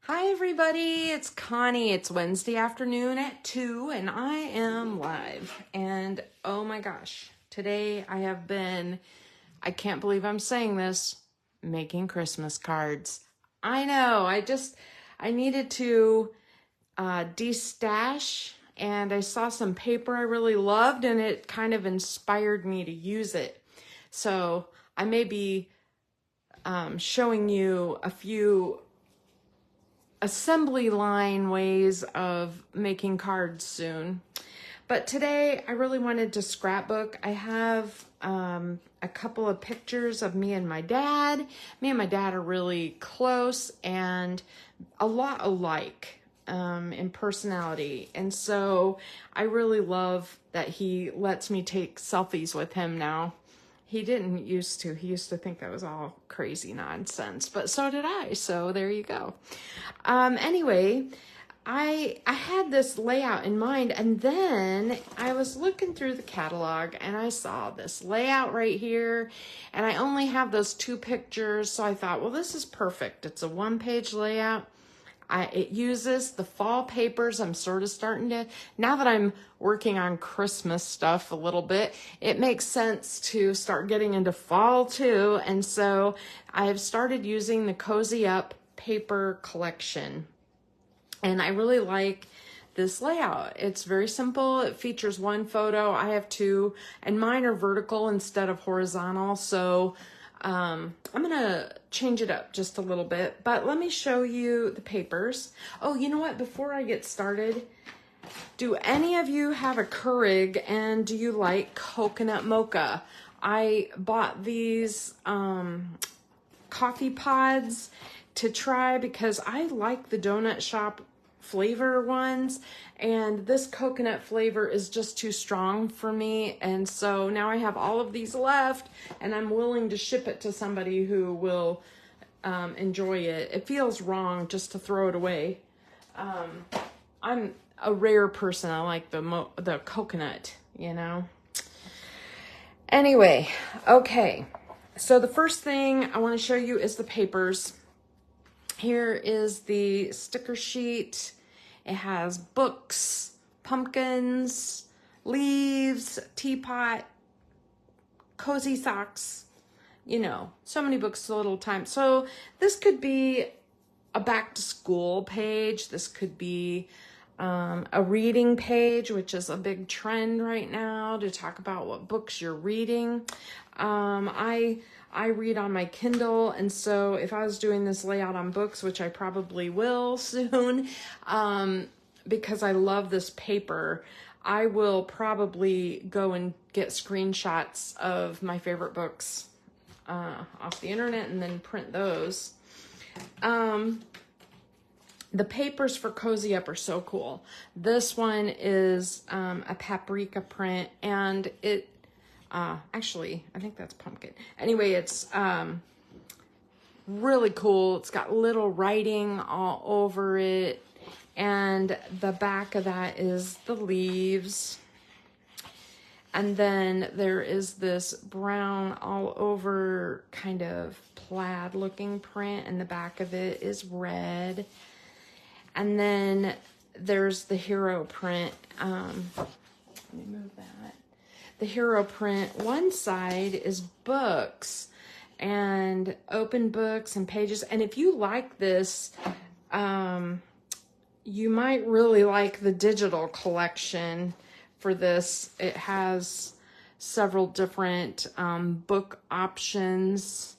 Hi everybody, it's Connie. It's Wednesday afternoon at 2 and I am live. And oh my gosh, today I can't believe I'm saying this, making Christmas cards. I know, I needed to destash and I saw some paper I really loved and it kind of inspired me to use it. So I may be showing you a few assembly line ways of making cards soon. But today I really wanted to scrapbook. I have a couple of pictures of me and my dad. Me and my dad are really close and a lot alike in personality. And so I really love that he lets me take selfies with him now. He didn't used to. He used to think that was all crazy nonsense, but so did I. So there you go. Anyway, I had this layout in mind, and then I was looking through the catalog and I saw this layout right here, and I only have those two pictures. So I thought, well, this is perfect. It's a one-page layout. It uses the fall papers. I'm sort of starting to, now that I'm working on Christmas stuff a little bit, it makes sense to start getting into fall too. And so I've started using the Cozy Up paper collection. And I really like this layout. It's very simple. It features one photo. I have two, and mine are vertical instead of horizontal. So I'm gonna change it up just a little bit, but let me show you the papers. Oh, you know what? Before I get started, do any of you have a Keurig, and do you like coconut mocha? I bought these coffee pods to try because I like the donut shop flavor ones, and this coconut flavor is just too strong for me. And so now I have all of these left, and I'm willing to ship it to somebody who will enjoy it. It feels wrong just to throw it away. I'm a rare person. I like the coconut, you know. Anyway, okay. So the first thing I want to show you is the papers. Here is the sticker sheet. It has books, pumpkins, leaves, teapot, cozy socks, you know, so many books, a little time. So this could be a back to school page. This could be a reading page, which is a big trend right now to talk about what books you're reading. I read on my Kindle, and so if I was doing this layout on books, which I probably will soon, because I love this paper, I will probably go and get screenshots of my favorite books off the internet and then print those. The papers for Cozy Up are so cool. This one is a paprika print, and it actually, I think that's pumpkin. Anyway, it's really cool. It's got little writing all over it, and the back of that is the leaves. And then there is this brown all over kind of plaid looking print, and the back of it is red. And then there's the hero print. Let me move that. The hero print, one side is books and open books and pages. And if you like this, you might really like the digital collection for this. It has several different book options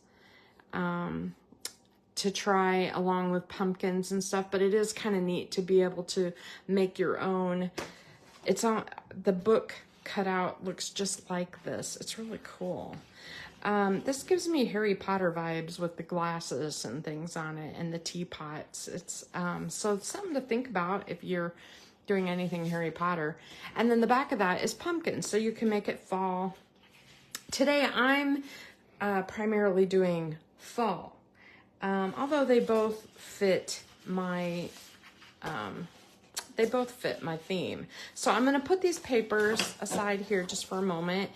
to try along with pumpkins and stuff, but it is kind of neat to be able to make your own. It's on the book cutout, looks just like this. It's really cool. This gives me Harry Potter vibes with the glasses and things on it and the teapots. It's so it's something to think about if you're doing anything Harry Potter. And then the back of that is pumpkins, so you can make it fall. Today I'm primarily doing fall. Although they both fit my theme. So I'm going to put these papers aside here just for a moment.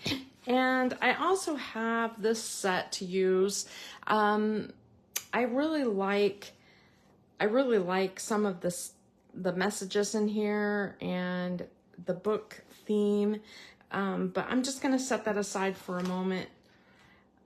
And I also have this set to use. I really like I really like some of the messages in here and the book theme, but I'm just going to set that aside for a moment,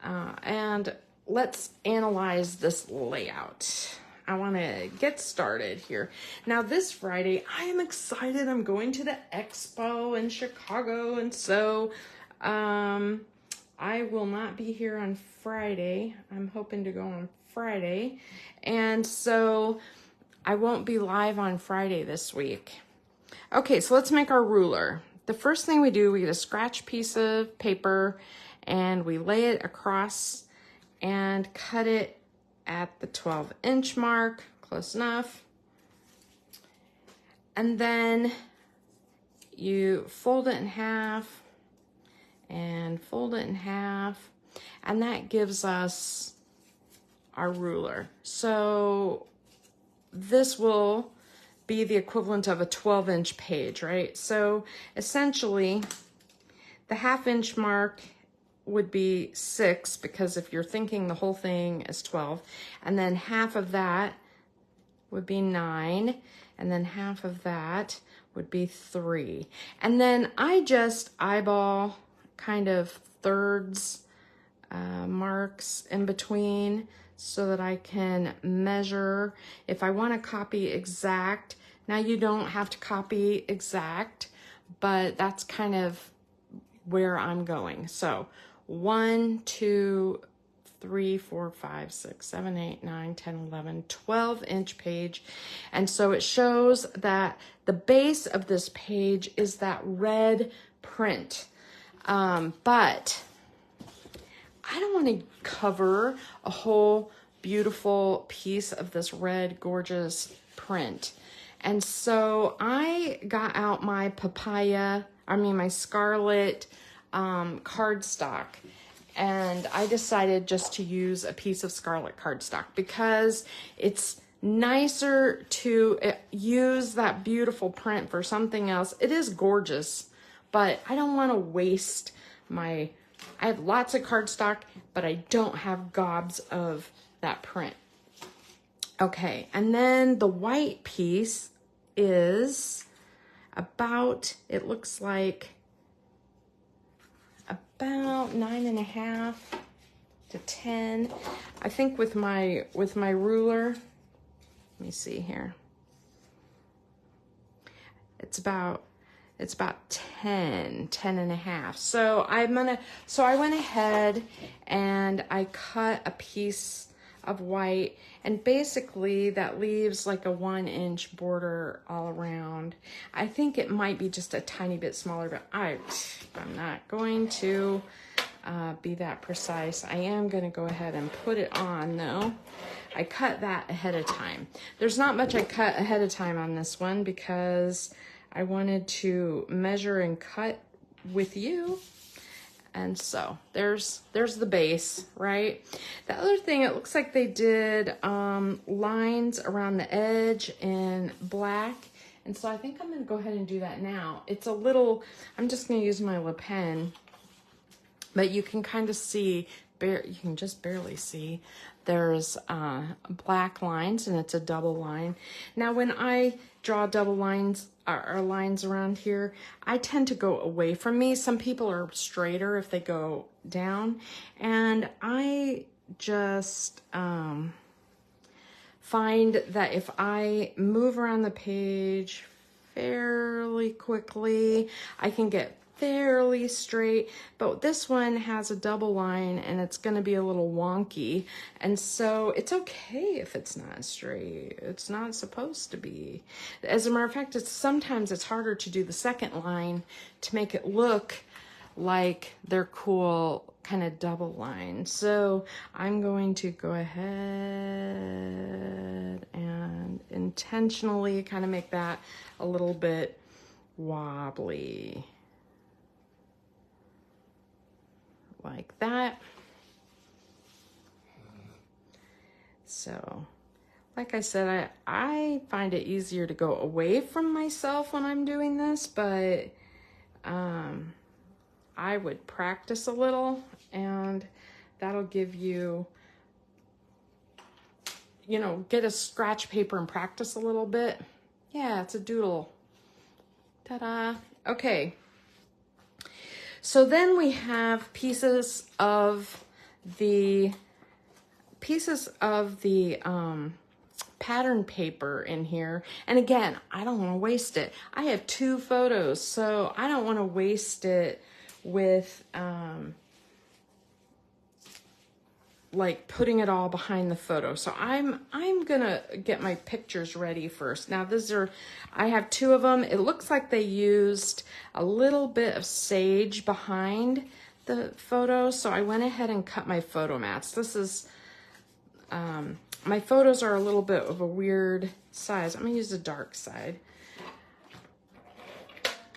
and let's analyze this layout. I want to get started here. Now this Friday, I am excited. I'm going to the expo in Chicago, and so I will not be here on Friday. I'm hoping to go on Friday, and so I won't be live on Friday this week. Okay, so let's make our ruler. The first thing we do, we get a scratch piece of paper and we lay it across and cut it at the 12-inch mark, close enough. And then you fold it in half and fold it in half, and that gives us our ruler. So this will be the equivalent of a 12-inch page, right? So essentially, the half-inch mark would be 6, because if you're thinking the whole thing is 12, and then half of that would be 9, and then half of that would be 3. And then I just eyeball kind of thirds marks in between so that I can measure. If I want to copy exact, now you don't have to copy exact, but that's kind of where I'm going. So 1, 2, 3, 4, 5, 6, 7, 8, 9, 10, 11, 12-inch page. And so it shows that the base of this page is that red print. But I don't want to cover a whole beautiful piece of this red, gorgeous print. And so I got out my my scarlet cardstock. And I decided just to use a piece of scarlet cardstock because it's nicer to use that beautiful print for something else. It is gorgeous, but I don't want to waste I have lots of cardstock, but I don't have gobs of that print. Okay, and then the white piece is about, it looks like about 9.5 to 10. I think with my ruler, let me see here. It's about 10 and a half. So I went ahead and I cut a piece of white, and basically that leaves like a 1-inch border all around. I think it might be just a tiny bit smaller, but I'm not going to be that precise. I am going to go ahead and put it on though. I cut that ahead of time. There's not much I cut ahead of time on this one because I wanted to measure and cut with you. And so there's the base, right? The other thing, it looks like they did lines around the edge in black. And so I think I'm gonna go ahead and do that now. It's a little, I'm just gonna use my Le Pen, but you can kind of see, you can just barely see, there's black lines, and it's a double line. Now when I draw double lines or lines around here, I tend to go away from me. Some people are straighter if they go down, and I just find that if I move around the page fairly quickly, I can get fairly straight. But this one has a double line and it's going to be a little wonky, and so it's okay if it's not straight. It's not supposed to be. As a matter of fact, sometimes it's harder to do the second line to make it look like they're cool kind of double lines. So I'm going to go ahead and intentionally kind of make that a little bit wobbly. Like that. So, like I said, I find it easier to go away from myself when I'm doing this, but I would practice a little, and that'll give you you know, get a scratch paper and practice a little bit. Yeah, it's a doodle. Ta-da. Okay. So then we have pieces of the pattern paper in here. And again, I don't want to waste it. I have 2 photos, so I don't want to waste it with like putting it all behind the photo. So I'm gonna get my pictures ready first. Now I have 2 of them. It looks like they used a little bit of sage behind the photo, so I went ahead and cut my photo mats. This is my photos are a little bit of a weird size. I'm gonna use the dark side.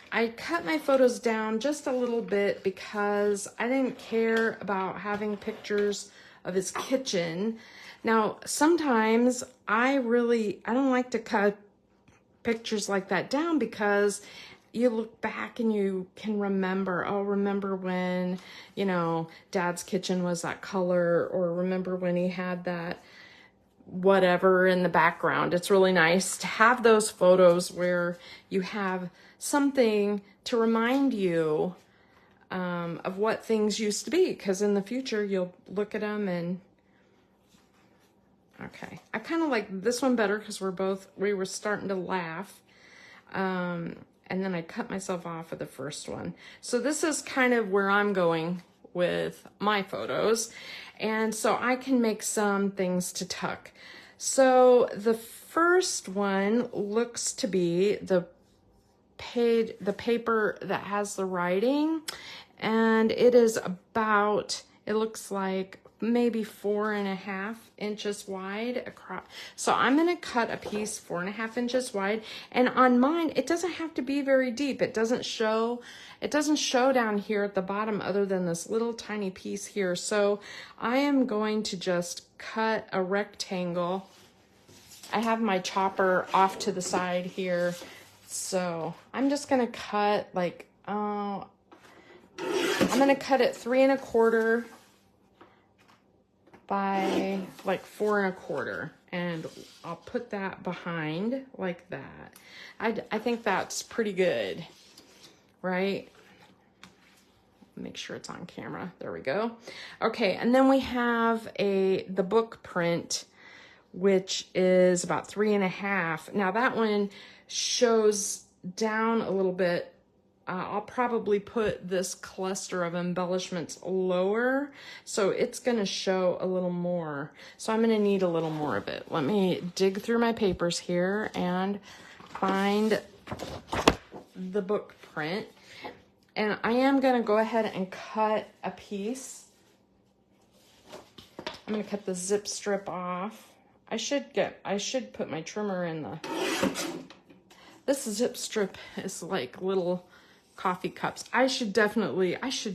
I cut my photos down just a little bit because I didn't care about having pictures of his kitchen. Now, sometimes I don't like to cut pictures like that down because you look back and you can remember, oh, remember when, you know, Dad's kitchen was that color, or remember when he had that whatever in the background. It's really nice to have those photos where you have something to remind you of what things used to be, because in the future you'll look at them and okay. I kind of like this one better because we were starting to laugh, and then I cut myself off of the first one. So this is kind of where I'm going with my photos, and so I can make some things to tuck. So the first one looks to be the paper that has the writing, and it is about, it looks like maybe 4.5 inches wide across. So I'm going to cut a piece 4.5 inches wide, and on mine it doesn't have to be very deep. It doesn't show down here at the bottom other than this little tiny piece here. So I am going to just cut a rectangle. I have my chopper off to the side here, so I'm just going to cut like I'm going to cut it 3.25 by like 4.25, and I'll put that behind like that. I think that's pretty good, right? Make sure it's on camera. There we go. Okay, and then we have the book print, which is about 3.5. Now that one shows down a little bit. I'll probably put this cluster of embellishments lower, so it's going to show a little more. So I'm going to need a little more of it. Let me dig through my papers here and find the book print. And I am going to go ahead and cut a piece. I'm going to cut the zip strip off. I should put my trimmer in the... This zip strip is like little coffee cups. I should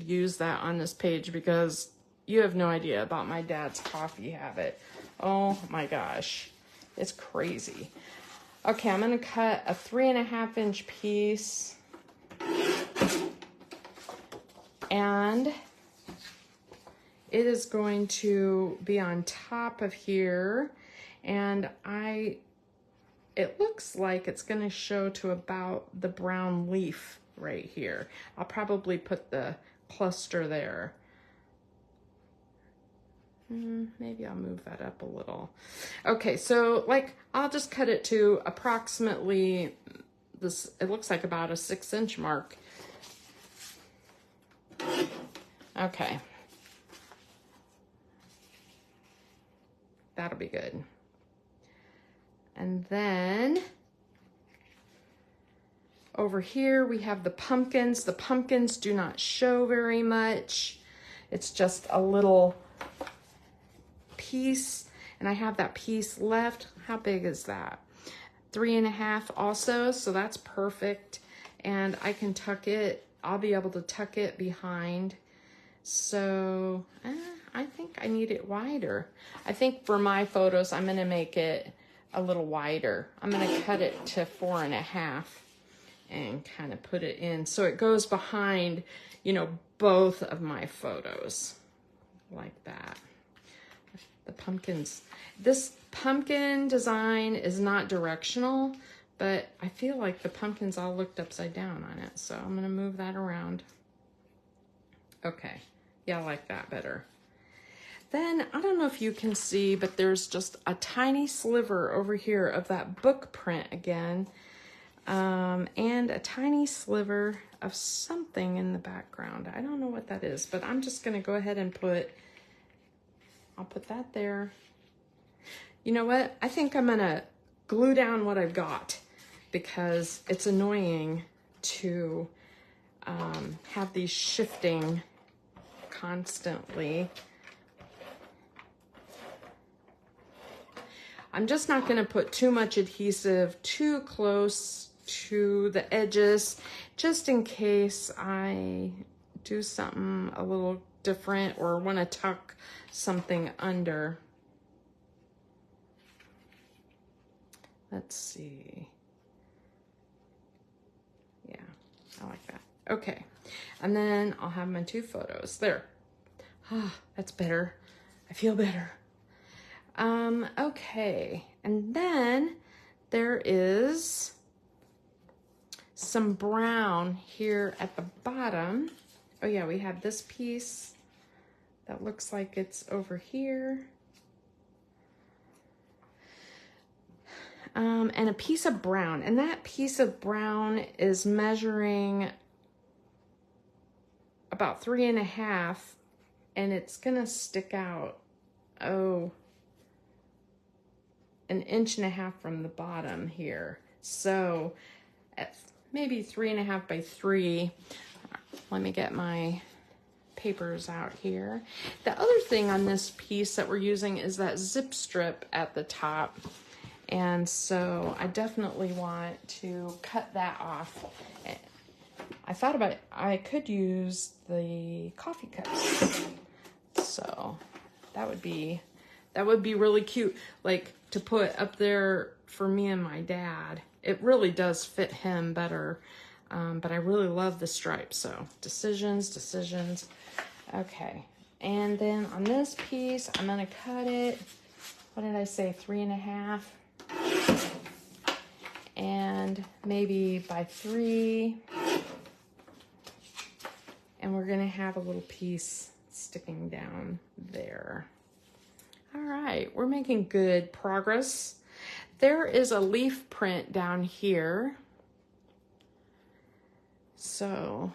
use that on this page because you have no idea about my dad's coffee habit. Oh my gosh, it's crazy. Okay, I'm gonna cut a 3.5 inch piece, and it is going to be on top of here, and it looks like it's going to show to about the brown leaf right here. I'll probably put the cluster there. Maybe I'll move that up a little. Okay, so like I'll just cut it to approximately this, it looks like about a 6-inch mark. Okay. That'll be good. And then over here we have the pumpkins. The pumpkins do not show very much. It's just a little piece, and I have that piece left. How big is that? 3.5 also, so that's perfect. And I can tuck it, I'll be able to tuck it behind. So I think I need it wider. I think for my photos, I'm gonna make it a little wider. I'm gonna cut it to 4.5 and kind of put it in so it goes behind, you know, both of my photos like that. The pumpkins, this pumpkin design is not directional, but I feel like the pumpkins all looked upside down on it. So I'm gonna move that around. Okay, yeah, I like that better. Then, I don't know if you can see, but there's just a tiny sliver over here of that book print again. And a tiny sliver of something in the background. I don't know what that is, but I'm just gonna go ahead and I'll put that there. You know what? I think I'm gonna glue down what I've got because it's annoying to have these shifting constantly. I'm just not going to put too much adhesive too close to the edges, just in case I do something a little different or want to tuck something under. Let's see. Yeah, I like that. Okay, and then I'll have my two photos there. Ah, that's better. I feel better. Okay, and then there is some brown here at the bottom. Oh yeah, we have this piece that looks like it's over here. And a piece of brown, and that piece of brown is measuring about 3.5, and it's gonna stick out, oh, 1.5 inches from the bottom here. So at maybe 3.5 by 3. Let me get my papers out here. The other thing on this piece that we're using is that zip strip at the top. And so I definitely want to cut that off. I thought about it, I could use the coffee cups. So that would be really cute, like to put up there for me and my dad. It really does fit him better, but I really love the stripes. So decisions. Okay, and then on this piece, I'm gonna cut it, what did I say, 3.5? And maybe by 3. And we're gonna have a little piece sticking down there. All right, we're making good progress. There is a leaf print down here. So,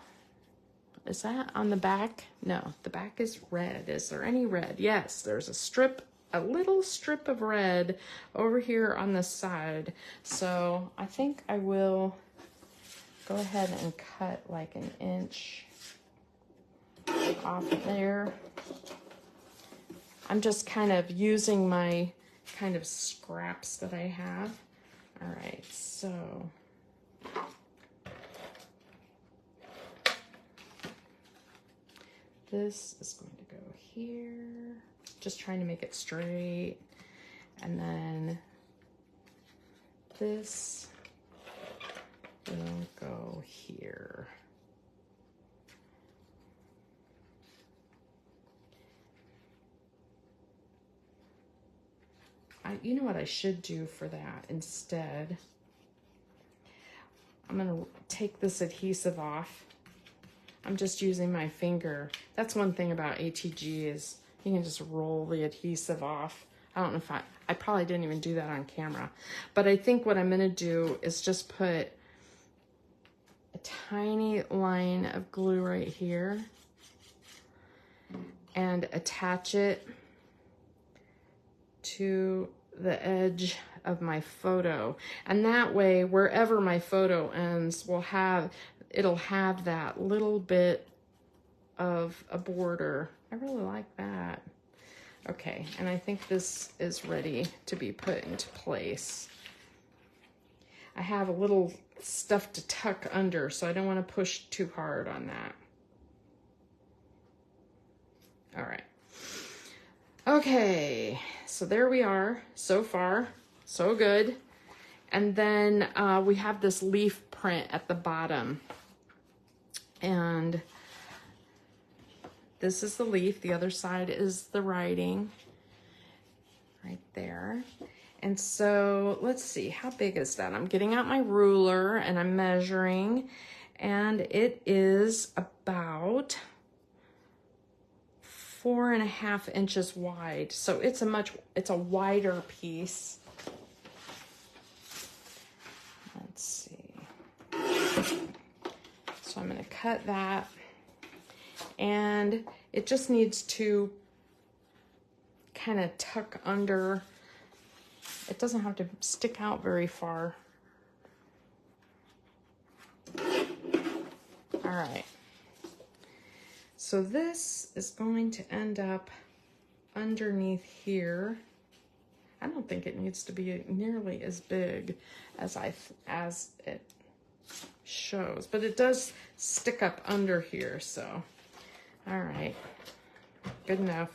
is that on the back? No, the back is red. Is there any red? Yes, there's a little strip of red over here on the side. So I think I will go ahead and cut like 1 inch off of there. I'm just kind of using my kind of scraps that I have. All right, so this is going to go here, just trying to make it straight. And then this will go here. You know what I should do for that instead? I'm gonna take this adhesive off. I'm just using my finger. That's one thing about ATG is you can just roll the adhesive off. I don't know if I probably didn't even do that on camera, but I think what I'm gonna do is just put a tiny line of glue right here and attach it to the edge of my photo. And that way, wherever my photo ends, it'll have that little bit of a border. I really like that. Okay, and I think this is ready to be put into place. I have a little stuff to tuck under, so I don't want to push too hard on that. All right. Okay, so there we are. So far, so good. And then we have this leaf print at the bottom. And this is the leaf. The other side is the writing. right there. And so let's see, how big is that? I'm getting out my ruler and I'm measuring, and it is about 4.5 inches wide. So it's a wider piece. Let's see. So I'm going to cut that, and it just needs to kind of tuck under. It doesn't have to stick out very far. All right. So this is going to end up underneath here. I don't think it needs to be nearly as big as it shows, but it does stick up under here, so all right, good enough.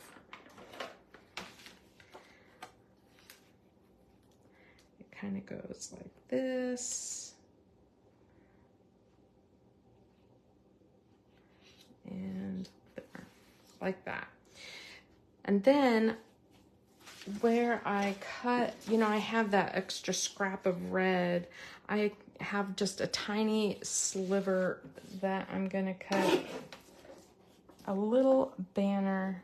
It kind of goes like this, and there, like that. And then where I cut, you know, I have that extra scrap of red. I have just a tiny sliver that I'm gonna cut a little banner.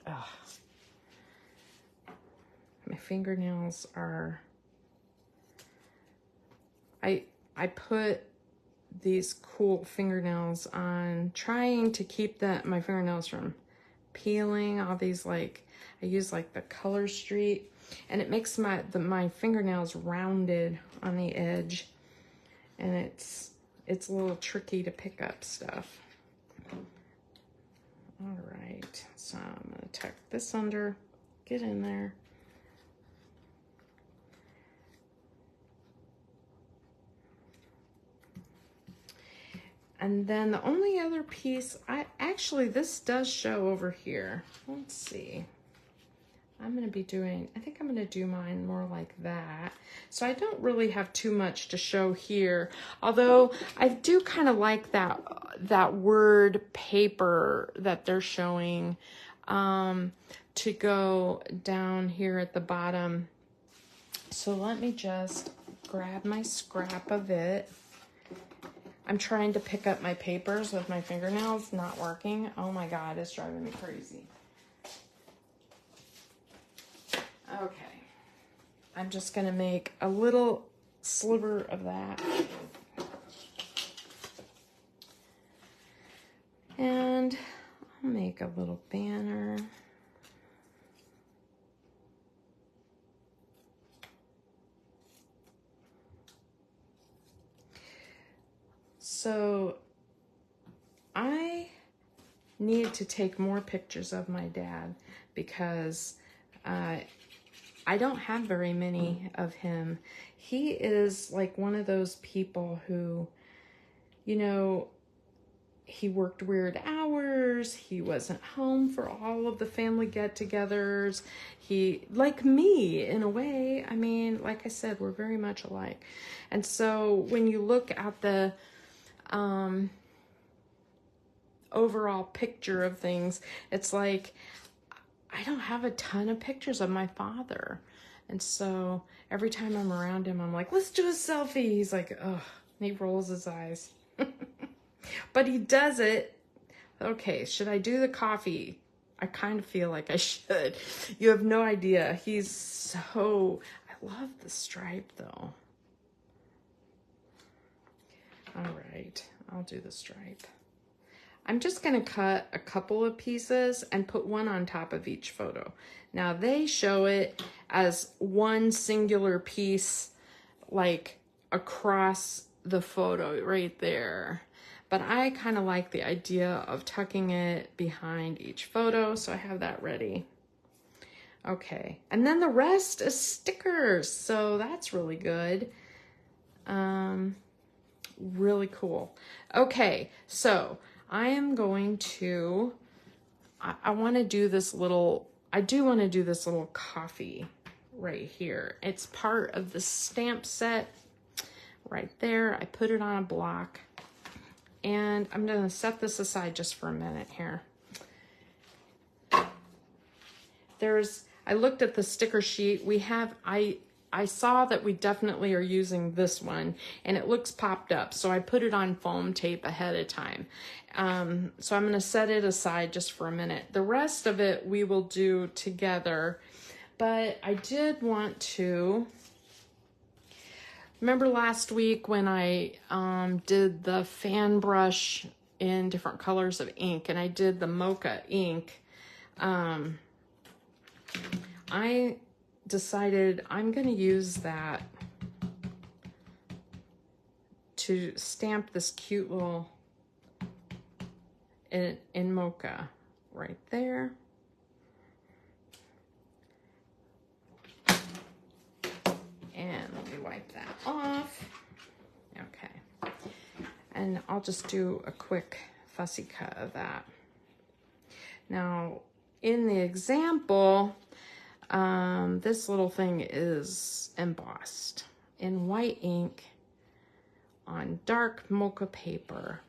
Ugh. My fingernails are, I put these cool fingernails on, trying to keep my fingernails from peeling. All these, like, I use like the Color Street, and it makes my fingernails rounded on the edge, and it's a little tricky to pick up stuff. All right, so I'm gonna tuck this under, get in there. And then the only other piece, this does show over here. Let's see. I think I'm gonna do mine more like that. So I don't really have too much to show here, although I do kind of like that word paper that they're showing to go down here at the bottom. So let me just grab my scrap of it. I'm trying to pick up my papers with my fingernails, not working. Oh my God, it's driving me crazy. Okay, I'm just gonna make a little sliver of that. And I'll make a little banner. So I need to take more pictures of my dad because I don't have very many of him. He is like one of those people who, you know, he worked weird hours. He wasn't home for all of the family get-togethers. He, like me in a way, I mean, like I said, we're very much alike. And so when you look at the overall picture of things, it's like, I don't have a ton of pictures of my father. And so every time I'm around him, I'm like, let's do a selfie. He's like, ugh, and he rolls his eyes. But he does it. Okay, should I do the coffee? I kind of feel like I should. You have no idea. I love the stripe though. All right, I'll do the stripe. I'm just gonna cut a couple of pieces and put one on top of each photo. Now they show it as one singular piece, like across the photo right there. But I kind of like the idea of tucking it behind each photo, so I have that ready. Okay, and then the rest is stickers, so that's really good. Really cool. Okay, so I am going to, I want to do this little, I do want to do this little coffee right here. It's part of the stamp set right there. I put it on a block, and I'm going to set this aside just for a minute here. I looked at the sticker sheet. I saw that we definitely are using this one, and it looks popped up, so I put it on foam tape ahead of time. So I'm going to set it aside just for a minute. The rest of it we will do together, but I did want to... Remember last week when I did the fan brush in different colors of ink, and I did the mocha ink? I decided I'm going to use that to stamp this cute little in mocha right there. And let me wipe that off. Okay. And I'll just do a quick fussy cut of that. Now, in the example, this little thing is embossed in white ink on dark mocha paper.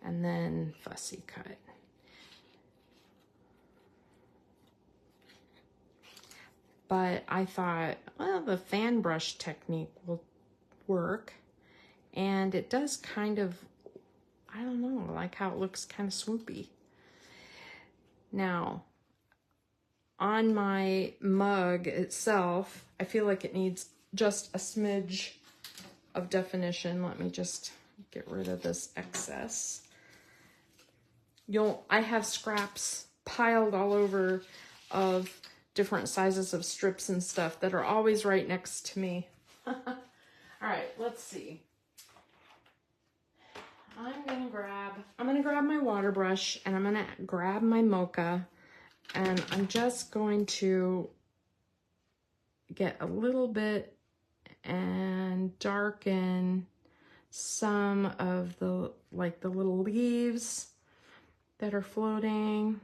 And then fussy cut. But I thought, well, the fan brush technique will work. And it does kind of, I don't know, I like how it looks kind of swoopy. Now, on my mug itself, I feel like it needs just a smidge of definition. Let me just get rid of this excess. I have scraps piled all over of different sizes of strips and stuff that are always right next to me. All right, let's see. I'm gonna grab my water brush, and I'm gonna grab my mocha, and I'm just going to get a little bit and darken some of the, like the little leaves that are floating.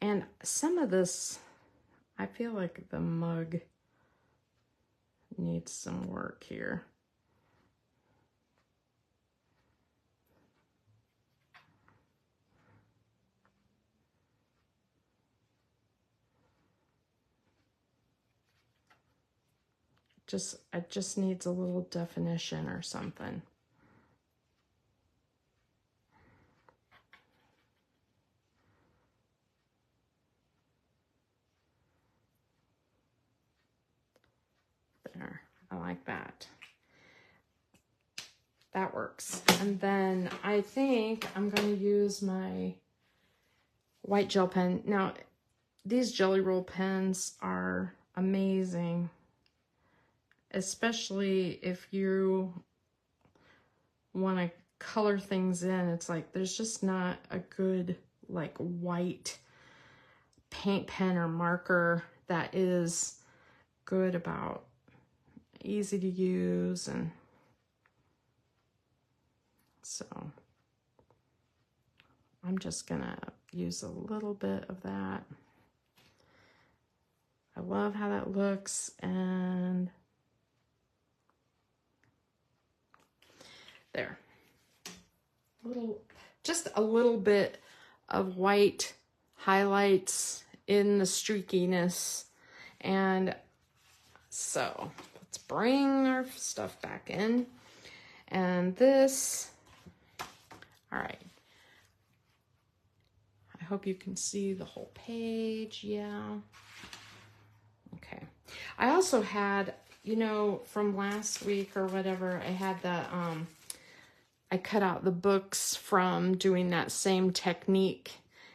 And some of this, I feel like the mug needs some work here. It just needs a little definition or something. There, I like that. That works. And then I think I'm going to use my white gel pen. Now, these Jelly Roll pens are amazing, especially if you want to color things in. It's like there's just not a good like white paint pen or marker that is good about easy to use. And so I'm just gonna use a little bit of that. I love how that looks. And there, just a little bit of white highlights in the streakiness. And so let's bring our stuff back in. And this, all right. I hope you can see the whole page. Yeah. Okay. I also had, you know, from last week or whatever, I had the, I cut out the books from doing that same technique.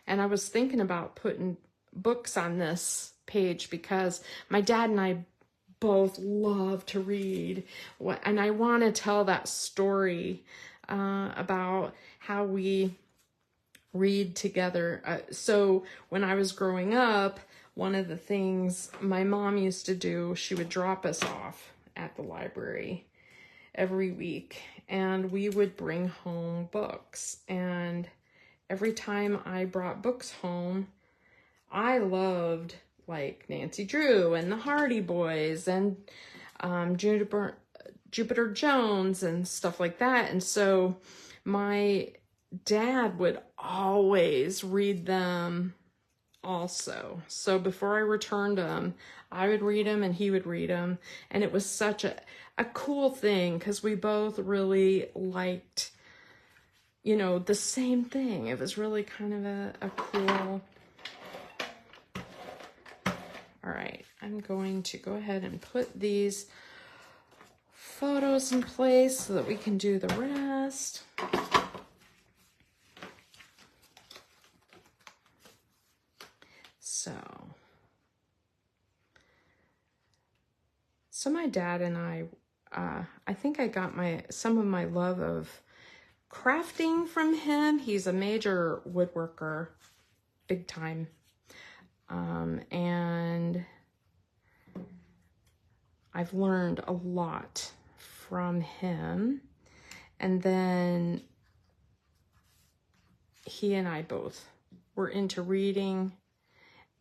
And I was thinking about putting books on this page because my dad and I both love to read. And I want to tell that story about how we read together. So when I was growing up, one of the things my mom used to do, she would drop us off at the library every week, and we would bring home books. And every time I brought books home, I loved like Nancy Drew and the Hardy Boys and Jupiter Jones and stuff like that. And so my Dad would always read them also. So before I returned them, I would read them and he would read them. And it was such a cool thing because we both really liked, you know, the same thing. It was really kind of a cool... All right, I'm going to go ahead and put these photos in place so that we can do the rest. So my dad and I think I got some of my love of crafting from him. He's a major woodworker, big time. And I've learned a lot from him. And then he and I both were into reading.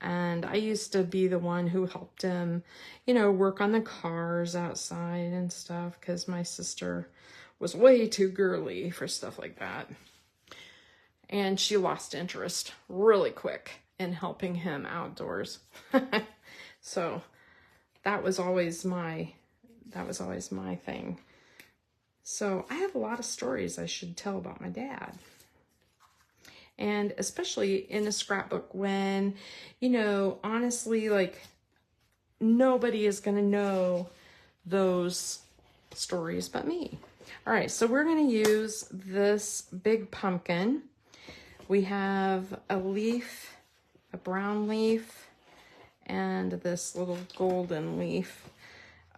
And I used to be the one who helped him, you know, work on the cars outside and stuff because my sister was way too girly for stuff like that. And she lost interest really quick in helping him outdoors. So that was always my thing. So I have a lot of stories I should tell about my dad. And especially in a scrapbook when, you know, honestly, like nobody is going to know those stories but me. All right, so we're going to use this big pumpkin. We have a leaf, a brown leaf, and this little golden leaf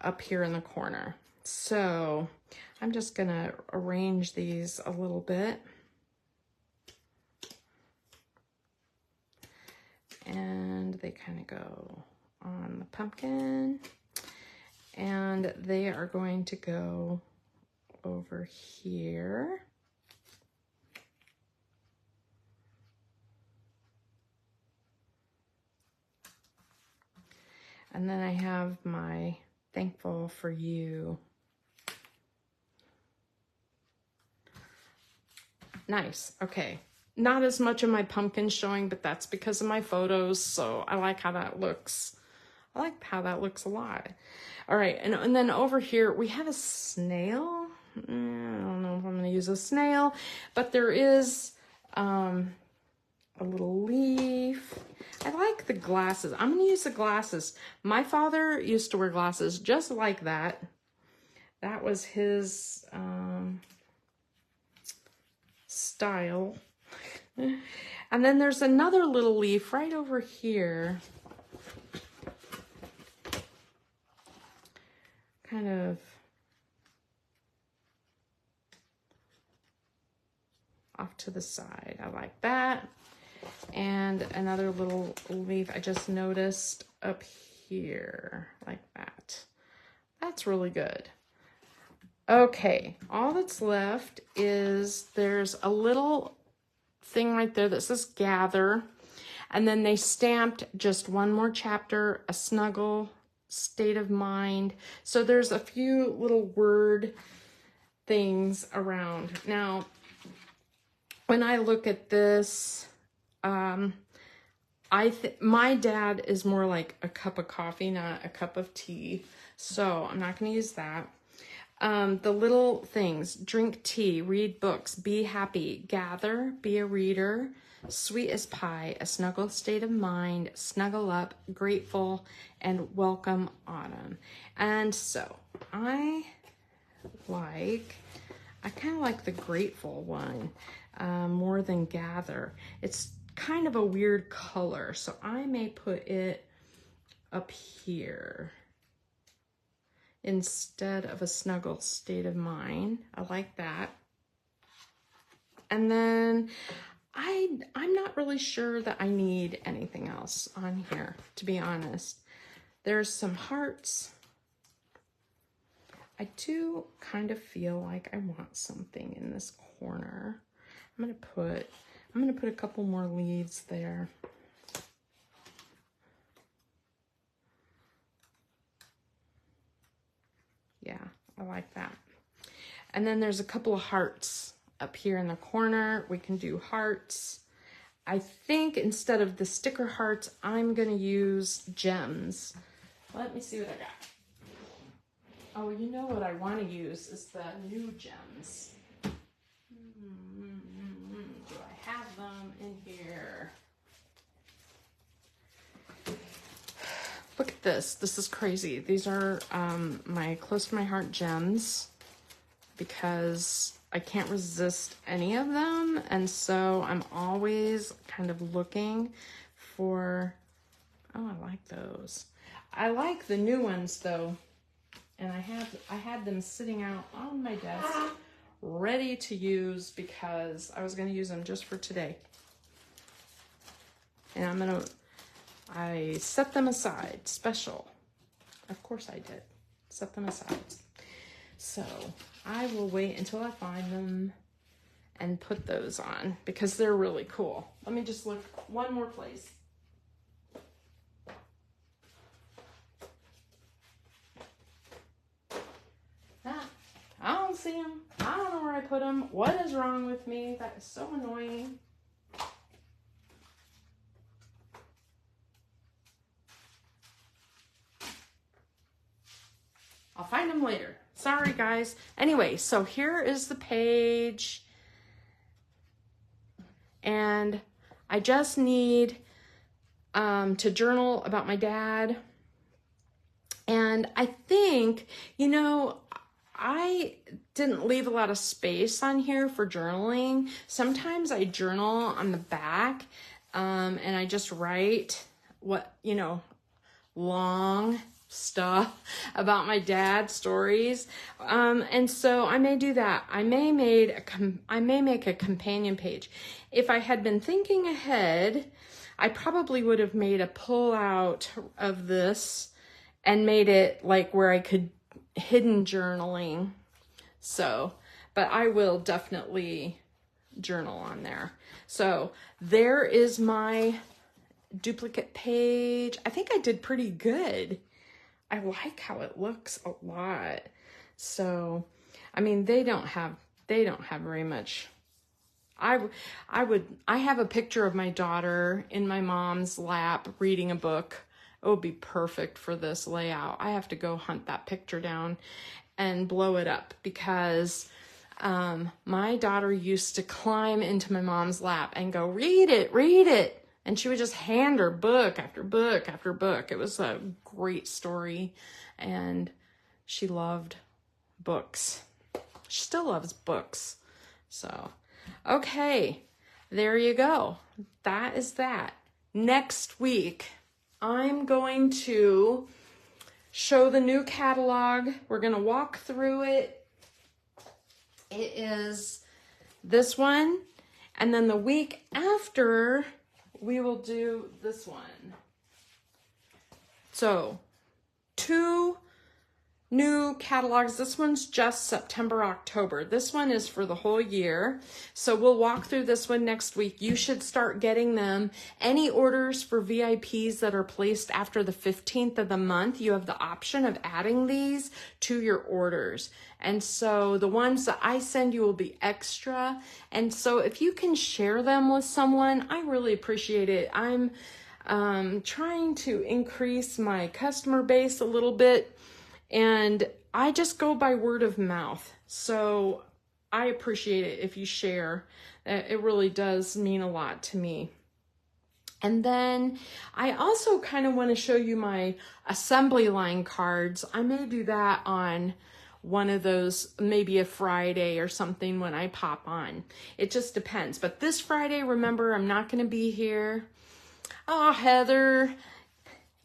up here in the corner. So I'm just going to arrange these a little bit. And they kind of go on the pumpkin, and they are going to go over here. And then I have my thankful for you. Nice. Okay. Not as much of my pumpkin showing, but that's because of my photos. So I like how that looks. I like how that looks a lot. All right. And then over here, we have a snail. I don't know if I'm going to use a snail, but there is a little leaf. I like the glasses. I'm going to use the glasses. My father used to wear glasses just like that. That was his style. And then there's another little leaf right over here. Kind of off to the side. I like that. And another little leaf I just noticed up here, like that. That's really good. Okay, all that's left is there's a little thing right there that says gather, and then they stamped just one more chapter, a snuggle state of mind. So there's a few little word things around. Now, when I look at this, my dad is more like a cup of coffee, not a cup of tea. So I'm not going to use that. The little things: drink tea, read books, be happy, gather, be a reader, sweet as pie, a snuggle state of mind, snuggle up, grateful, and welcome autumn. And so I kind of like the grateful one more than gather. It's kind of a weird color, so I may put it up here instead of a snuggle state of mind. I like that. And then I'm not really sure that I need anything else on here, to be honest. There's some hearts. I do kind of feel like I want something in this corner. I'm gonna put a couple more leaves there. Yeah, I like that. And then there's a couple of hearts up here in the corner, we can do hearts. I think instead of the sticker hearts, I'm gonna use gems. Let me see what I got. Oh, you know what I want to use is the new gems. Do I have them in here? Look at this. This is crazy. These are my close to my heart gems because I can't resist any of them. And so I'm always kind of looking for, oh, I like those. I like the new ones though. And I had them sitting out on my desk ready to use because I was going to use them just for today. And I set them aside, special. Of course I did, set them aside. So I will wait until I find them and put those on because they're really cool. Let me just look one more place. I don't see them. I don't know where I put them. What is wrong with me? That is so annoying. I'll find them later. Sorry, guys. Anyway, so here is the page. And I just need to journal about my dad. And I think, you know, I didn't leave a lot of space on here for journaling. Sometimes I journal on the back and I just write what, you know, long stuff about my dad, stories. And so I may do that. I may make a companion page. If I had been thinking ahead, I probably would have made a pull out of this and made it like where I could hidden journaling. So, but I will definitely journal on there. So there is my duplicate page. I think I did pretty good. I like how it looks a lot. So, I mean, they don't have very much. I have a picture of my daughter in my mom's lap reading a book. It would be perfect for this layout. I have to go hunt that picture down and blow it up because my daughter used to climb into my mom's lap and go, read it, read it. And she would just hand her book after book after book. It was a great story and she loved books. She still loves books. So, okay, there you go. That is that. Next week, I'm going to show the new catalog. We're going to walk through it. It is this one. And then the week after, we will do this one. So, 2 new catalogs. This one's just September, October. This one is for the whole year. So we'll walk through this one next week. You should start getting them. Any orders for VIPs that are placed after the 15th of the month, you have the option of adding these to your orders. And so the ones that I send you will be extra. And so if you can share them with someone, I really appreciate it. I'm trying to increase my customer base a little bit. And I just go by word of mouth. So I appreciate it if you share. It really does mean a lot to me. And then I also kind of want to show you my assembly line cards. I may do that on one of those, maybe a Friday or something when I pop on. It just depends. But this Friday, remember, I'm not going to be here. Oh, Heather,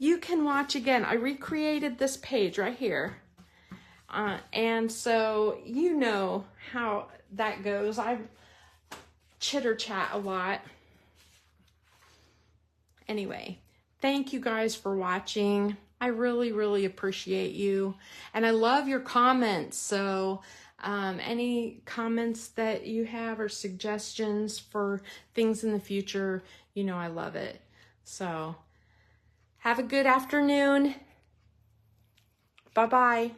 you can watch again. I recreated this page right here. And so you know how that goes. I chitter chat a lot. Anyway, thank you guys for watching. I really, really appreciate you. And I love your comments. So any comments that you have or suggestions for things in the future, you know I love it. So have a good afternoon. Bye-bye.